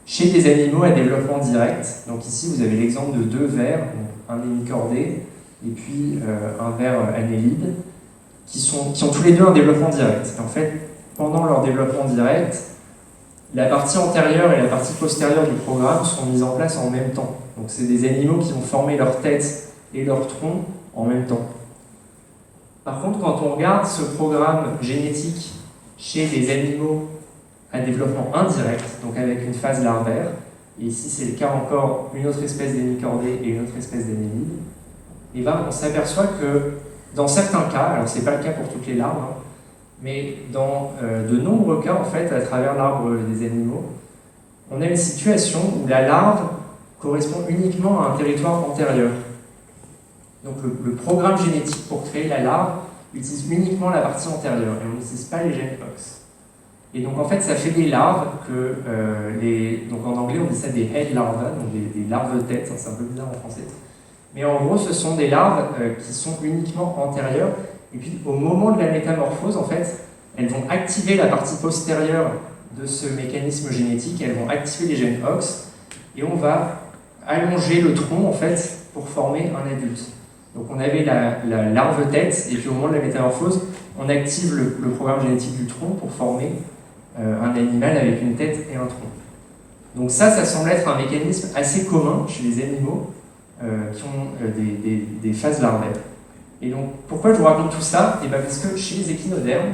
chez des animaux à développement direct. Donc ici, vous avez l'exemple de deux vers, un hémicordé et puis un ver annélide, qui ont tous les deux un développement direct. Et en fait, pendant leur développement direct, la partie antérieure et la partie postérieure du programme sont mises en place en même temps. Donc c'est des animaux qui vont former leur tête et leur tronc en même temps. Par contre, quand on regarde ce programme génétique chez les animaux à développement indirect, donc avec une phase larvaire, et ici c'est le cas encore, une autre espèce d'hémicordé et une autre espèce d'annélide, et ben on s'aperçoit que dans certains cas, alors c'est pas le cas pour toutes les larves, hein, mais dans de nombreux cas en fait, à travers l'arbre des animaux, on a une situation où la larve correspond uniquement à un territoire antérieur. Donc le programme génétique pour créer la larve utilise uniquement la partie antérieure et on n'utilise pas les gènes OX. Et donc en fait ça fait des larves que donc en anglais on dit ça des head larvae, donc des larves de tête, hein, c'est un peu bizarre en français. Mais en gros ce sont des larves qui sont uniquement antérieures et puis au moment de la métamorphose en fait elles vont activer la partie postérieure de ce mécanisme génétique, elles vont activer les gènes OX et on va allonger le tronc en fait pour former un adulte. Donc on avait la larve tête et puis au moment de la métamorphose on active le programme génétique du tronc pour former un animal avec une tête et un tronc. Donc ça semble être un mécanisme assez commun chez les animaux qui ont des phases larvaires. Et donc pourquoi je vous raconte tout ça? Et bien parce que chez les échinodermes,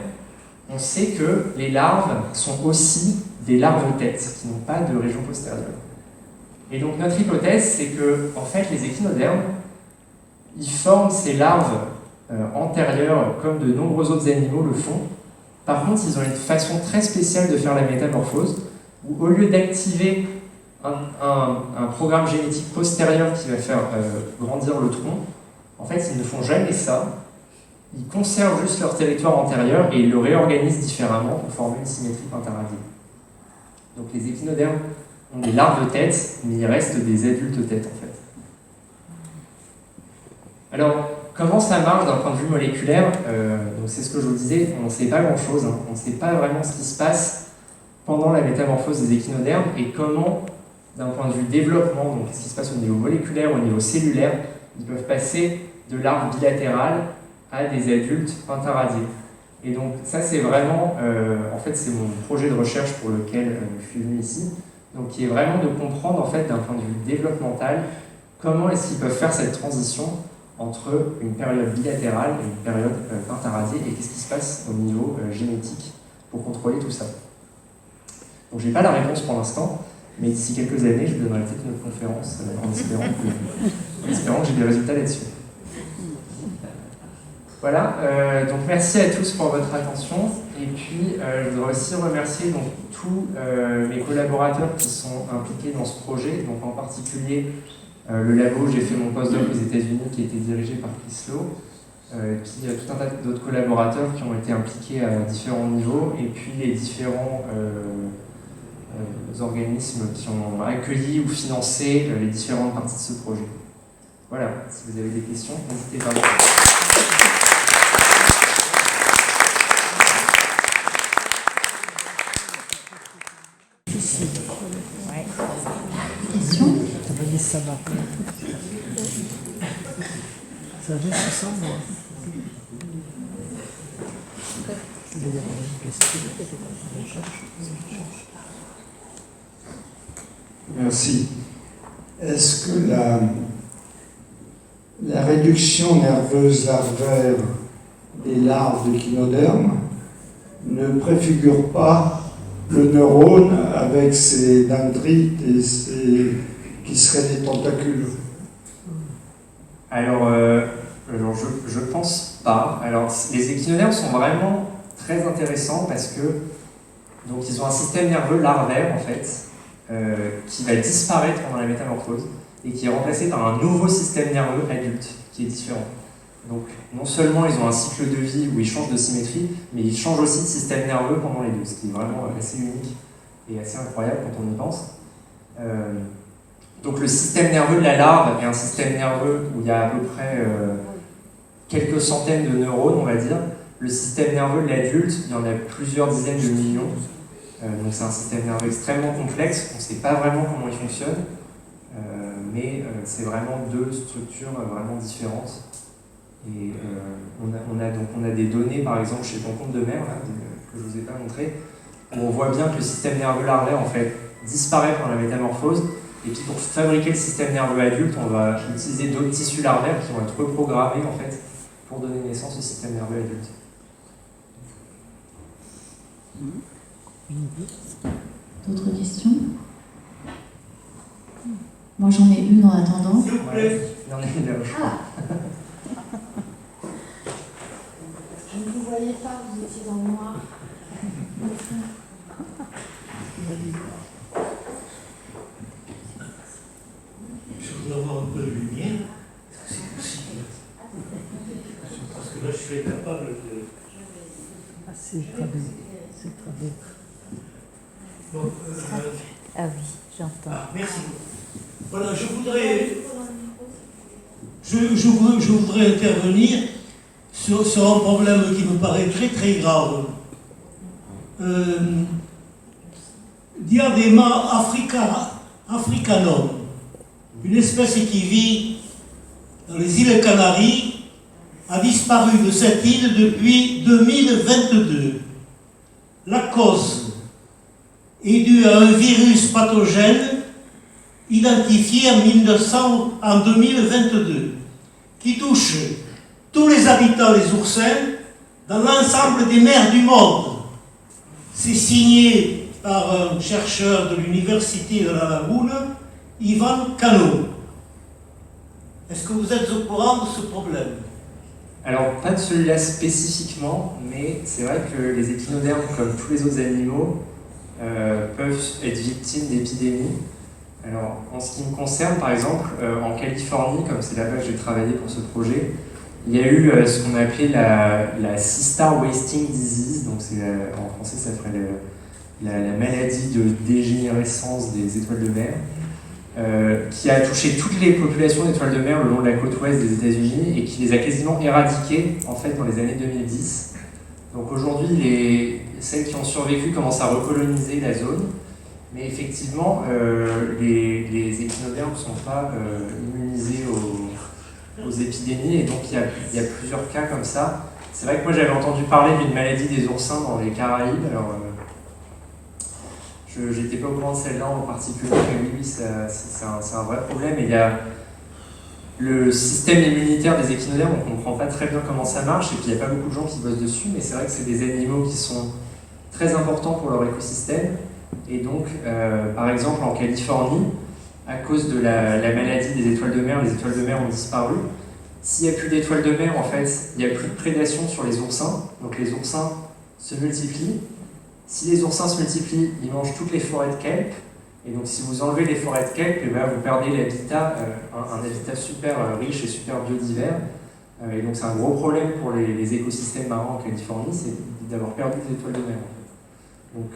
on sait que les larves sont aussi des larves têtes qui n'ont pas de région postérieure. Et donc notre hypothèse, c'est que en fait les échinodermes, ils forment ces larves antérieures comme de nombreux autres animaux le font. Par contre, ils ont une façon très spéciale de faire la métamorphose, où au lieu d'activer un programme génétique postérieur qui va faire grandir le tronc, en fait, ils ne font jamais ça. Ils conservent juste leur territoire antérieur et ils le réorganisent différemment pour former une symétrie pentaradienne. Donc les échinodermes ont des larves têtes, mais il reste des adultes têtes en fait. Alors, comment ça marche d'un point de vue moléculaire? Donc c'est ce que je vous disais, on ne sait pas grand-chose, hein. On ne sait pas vraiment ce qui se passe pendant la métamorphose des échinodermes et comment, d'un point de vue développement, donc ce qui se passe au niveau moléculaire, au niveau cellulaire, ils peuvent passer de larves bilatérales à des adultes pentaradiés. Et donc ça c'est vraiment, en fait c'est mon projet de recherche pour lequel je suis venu ici, donc qui est vraiment de comprendre en fait d'un point de vue développemental comment est-ce qu'ils peuvent faire cette transition entre une période bilatérale et une période pentaradiée et qu'est-ce qui se passe au niveau génétique pour contrôler tout ça. Donc j'ai pas la réponse pour l'instant, mais d'ici quelques années je vous donnerai peut-être une autre conférence en espérant que j'ai des résultats là-dessus. Voilà, donc merci à tous pour votre attention et puis je voudrais aussi remercier donc, tous mes collaborateurs qui sont impliqués dans ce projet, donc en particulier le labo où j'ai fait mon postdoc aux États-Unis qui a été dirigé par Chris Lowe, puis tout un tas d'autres collaborateurs qui ont été impliqués à différents niveaux et puis les différents organismes qui ont accueilli ou financé les différentes parties de ce projet. Voilà, si vous avez des questions, n'hésitez pas. Question? Ça va dire ça va. Ça va bien ensemble. Merci. Est-ce que la réduction nerveuse larvaire des larves d'échinodermes ne préfigure pas le neurone avec ses dendrites et qui seraient des tentacules? Alors, je pense pas. Alors, les échinodermes sont vraiment très intéressants parce que donc ils ont un système nerveux larvaire en fait qui va disparaître pendant la métamorphose et qui est remplacé par un nouveau système nerveux adulte qui est différent. Donc, non seulement ils ont un cycle de vie où ils changent de symétrie, mais ils changent aussi de système nerveux pendant les deux, ce qui est vraiment assez unique et assez incroyable quand on y pense. Donc le système nerveux de la larve est un système nerveux où il y a à peu près quelques centaines de neurones, on va dire. Le système nerveux de l'adulte, il y en a plusieurs dizaines de millions. Donc c'est un système nerveux extrêmement complexe, on ne sait pas vraiment comment il fonctionne, mais c'est vraiment deux structures vraiment différentes. Et on a des données, par exemple, chez Concombre de mer, là, que je ne vous ai pas montré, où on voit bien que le système nerveux larvaire, en fait, disparaît pendant la métamorphose, et puis pour fabriquer le système nerveux adulte, on va utiliser d'autres tissus larvaires qui vont être reprogrammés, en fait, pour donner naissance au système nerveux adulte. D'autres questions? Moi j'en ai une en attendant. S'il vous plaît. Il y en a une là. Je ne vous voyais pas, vous étiez dans le noir. Je voudrais avoir un peu de lumière, est-ce que c'est possible? Parce que là, je suis incapable de... Ah, c'est très bien. C'est très bien. Donc, Ah oui, j'entends. merci. Voilà, je voudrais intervenir sur un problème qui me paraît très très grave. Diadema africanum, une espèce qui vit dans les îles Canaries, a disparu de cette île depuis 2022. La cause est due à un virus pathogène identifié en 2022 qui touche tous les habitants des oursins dans l'ensemble des mers du monde. C'est signé par un chercheur de l'université de La Lagune, Ivan Cano. Est-ce que vous êtes au courant de ce problème? Alors, pas de celui-là spécifiquement, mais c'est vrai que les échinodermes, comme tous les autres animaux, peuvent être victimes d'épidémies. Alors, en ce qui me concerne, par exemple, en Californie, comme c'est là-bas que j'ai travaillé pour ce projet, il y a eu ce qu'on a appelé la Sea Star Wasting Disease, donc en français ça ferait la maladie de dégénérescence des étoiles de mer, qui a touché toutes les populations d'étoiles de mer le long de la côte ouest des États-Unis et qui les a quasiment éradiquées en fait dans les années 2010. Donc aujourd'hui, celles qui ont survécu commencent à recoloniser la zone, mais effectivement, les échinodermes ne sont pas immunisés aux épidémies, et donc il y a plusieurs cas comme ça. C'est vrai que moi j'avais entendu parler d'une maladie des oursins dans les Caraïbes, alors je n'étais pas au courant de celle-là en particulier, mais oui, c'est un vrai problème. Et il y a le système immunitaire des échinodermes, on ne comprend pas très bien comment ça marche, et puis il n'y a pas beaucoup de gens qui bossent dessus, mais c'est vrai que c'est des animaux qui sont très importants pour leur écosystème. Et donc, par exemple, en Californie, à cause de la maladie des étoiles de mer, les étoiles de mer ont disparu. S'il n'y a plus d'étoiles de mer, en fait, il n'y a plus de prédation sur les oursins. Donc les oursins se multiplient. Si les oursins se multiplient, ils mangent toutes les forêts de kelp. Et donc si vous enlevez les forêts de kelp, vous perdez l'habitat, un habitat super riche et super biodivers. Et donc c'est un gros problème pour les écosystèmes marins en Californie, c'est d'avoir perdu des étoiles de mer. En fait. Donc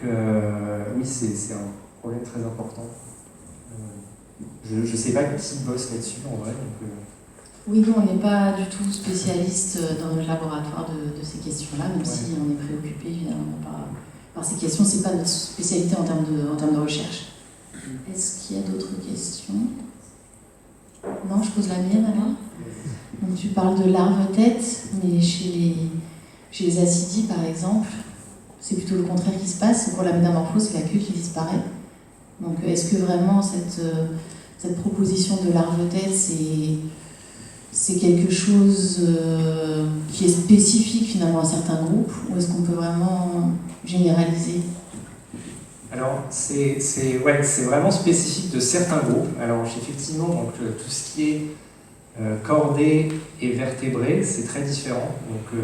oui, c'est problème très important. Je ne sais pas qui bosse là-dessus en vrai. Oui, nous, on n'est pas du tout spécialiste dans notre laboratoire de ces questions-là, même si on est préoccupé évidemment par ces questions. Ce n'est pas notre spécialité en termes de recherche. Est-ce qu'il y a d'autres questions? Non, je pose la mienne alors. Donc, tu parles de larves-tête, mais chez les acidies, par exemple, c'est plutôt le contraire qui se passe. Pour la métamorphose, c'est la queue qui disparaît. Donc, est-ce que vraiment cette proposition de larve-tête, c'est quelque chose qui est spécifique finalement à certains groupes, ou est-ce qu'on peut vraiment généraliser? Alors, c'est vraiment spécifique de certains groupes. Alors, effectivement, donc, tout ce qui est cordé et vertébré, c'est très différent. Donc,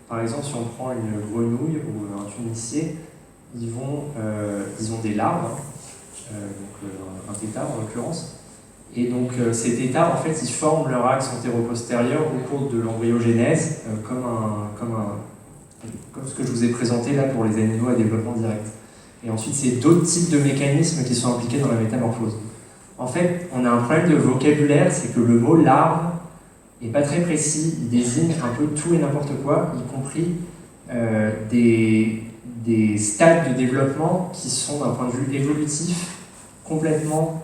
par exemple, si on prend une grenouille ou un tunicier, ils ont des larves, donc un tétard en l'occurrence. Et donc, ces tétards, en fait, ils forment leur axe antéro-postérieur au cours de l'embryogenèse, comme ce que je vous ai présenté là pour les animaux à développement direct. Et ensuite, c'est d'autres types de mécanismes qui sont impliqués dans la métamorphose. En fait, on a un problème de vocabulaire, c'est que le mot larve n'est pas très précis, il désigne un peu tout et n'importe quoi, y compris des stades de développement qui sont d'un point de vue évolutif complètement,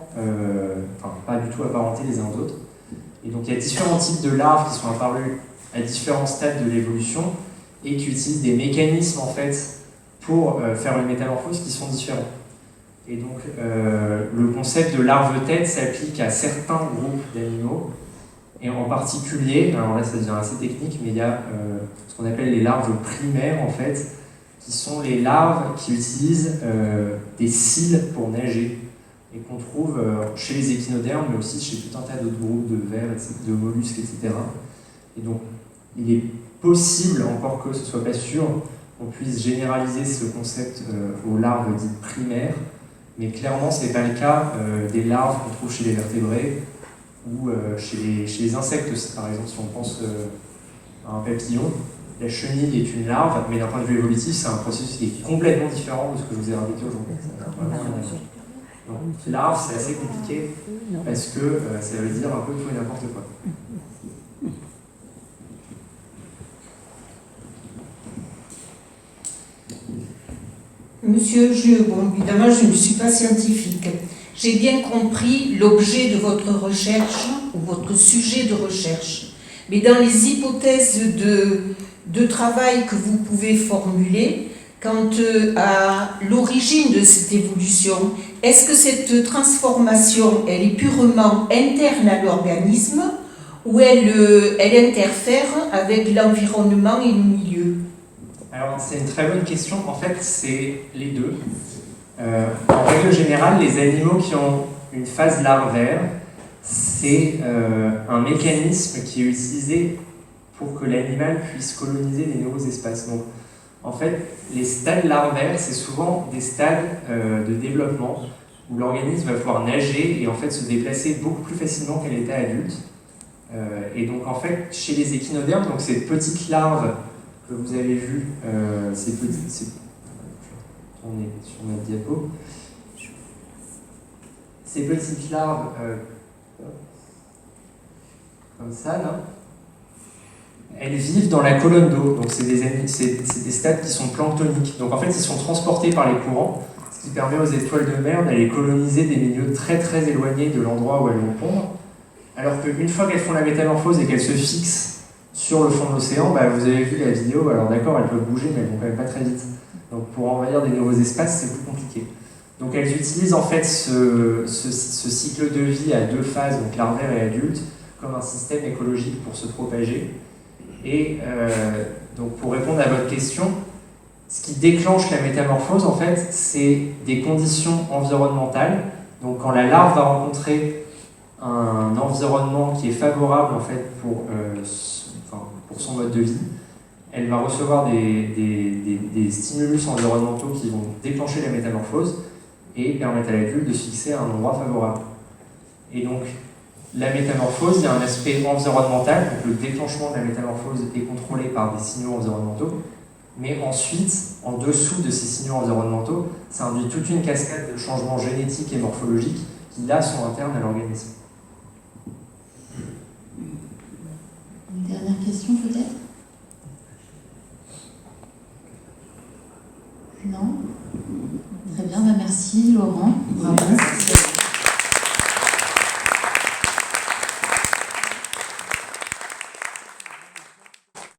pas du tout apparentés les uns aux autres. Et donc il y a différents types de larves qui sont apparus à différents stades de l'évolution et qui utilisent des mécanismes en fait pour faire une métamorphose qui sont différents. Et donc le concept de larve-tête s'applique à certains groupes d'animaux, et en particulier, alors là ça devient assez technique, mais il y a ce qu'on appelle les larves primaires en fait, qui sont les larves qui utilisent des cils pour nager, et qu'on trouve chez les échinodermes, mais aussi chez tout un tas d'autres groupes de vers, de mollusques, etc. Et donc, il est possible, encore que ce ne soit pas sûr, qu'on puisse généraliser ce concept aux larves dites primaires, mais clairement, ce n'est pas le cas des larves qu'on trouve chez les vertébrés ou chez les insectes aussi. Par exemple, si on pense à un papillon, la chenille est une larve, mais d'un point de vue évolutif, c'est un processus qui est complètement différent de ce que je vous ai raconté aujourd'hui. Donc, larve, c'est assez compliqué parce que ça veut dire un peu tout et n'importe quoi. Monsieur, bon, évidemment, je ne suis pas scientifique. J'ai bien compris l'objet de votre recherche ou votre sujet de recherche. Mais dans les hypothèses de travail que vous pouvez formuler, quant à l'origine de cette évolution, est-ce que cette transformation, elle est purement interne à l'organisme ou elle interfère avec l'environnement et le milieu? Alors, c'est une très bonne question. En fait, c'est les deux. En règle générale, les animaux qui ont une phase larvaire, c'est un mécanisme qui est utilisé pour que l'animal puisse coloniser des nouveaux espaces. Donc, en fait, les stades larvaires, c'est souvent des stades de développement où l'organisme va pouvoir nager et en fait se déplacer beaucoup plus facilement qu'à l'état adulte. Et donc, en fait, chez les échinodermes, donc ces petites larves que vous avez vues, on est sur notre diapo. Ces petites larves, comme ça, là, elles vivent dans la colonne d'eau. Donc, c'est des stades qui sont planctoniques. Donc, en fait, ils sont transportés par les courants, ce qui permet aux étoiles de mer d'aller coloniser des milieux très très éloignés de l'endroit où elles vont pondre. Alors qu'une fois qu'elles font la métamorphose et qu'elles se fixent sur le fond de l'océan, vous avez vu la vidéo, alors d'accord, elles peuvent bouger, mais elles vont quand même pas très vite. Donc pour envahir des nouveaux espaces, c'est plus compliqué. Donc elles utilisent en fait ce cycle de vie à deux phases, donc larvaire et adulte, comme un système écologique pour se propager. Et donc pour répondre à votre question, ce qui déclenche la métamorphose, en fait, c'est des conditions environnementales. Donc quand la larve va rencontrer un environnement qui est favorable en fait pour son mode de vie, elle va recevoir des stimulus environnementaux qui vont déclencher la métamorphose et permettre à l'adulte de se fixer à un endroit favorable. Et donc, la métamorphose, il y a un aspect environnemental, donc le déclenchement de la métamorphose est contrôlé par des signaux environnementaux, Mais ensuite, en dessous de ces signaux environnementaux, ça induit toute une cascade de changements génétiques et morphologiques qui, là, sont internes à l'organisme. Une dernière question peut-être? Non? Très bien, bah merci Laurent. Bravo.